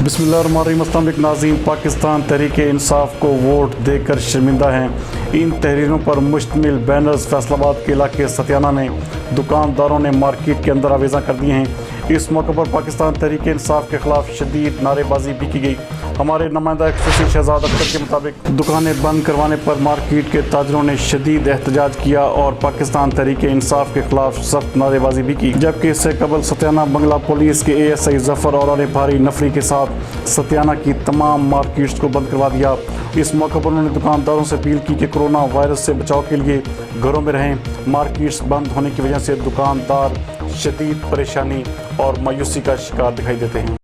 बिस्मिल्लाहिर्रहमानिर्रहीम। अस्सलाम वालेकुम नाज़रीन, पाकिस्तान तहरीक इंसाफ को वोट देकर शर्मिंदा हैं। इन तहरीरों पर मुश्तमिल बैनर्स फैसलाबाद के इलाके सतियाना में दुकानदारों ने मार्केट के अंदर आवेज़ा कर दिए हैं। इस मौके पर पाकिस्तान तहरीक इंसाफ के खिलाफ शदीद नारेबाजी भी की गई। हमारे नुमाइंदा एक्सक्लूसिव शहजाद अख्तर के मुताबिक दुकानें बंद करवाने पर मार्केट के ताजरों ने शदीद एहतजाज किया और पाकिस्तान तहरीक इंसाफ के खिलाफ सख्त नारेबाजी भी की। जबकि इससे कबल सतियाना बंगला पुलिस के ASI जफर और भारी नफरी के साथ सतियाना की तमाम मार्केट्स को बंद करवा दिया। इस मौके पर उन्होंने दुकानदारों से अपील की कि कोरोना वायरस से बचाव के लिए घरों में रहें। मार्केट्स बंद होने की वजह से दुकानदार शदीद परेशानी और मायूसी का शिकार दिखाई देते हैं।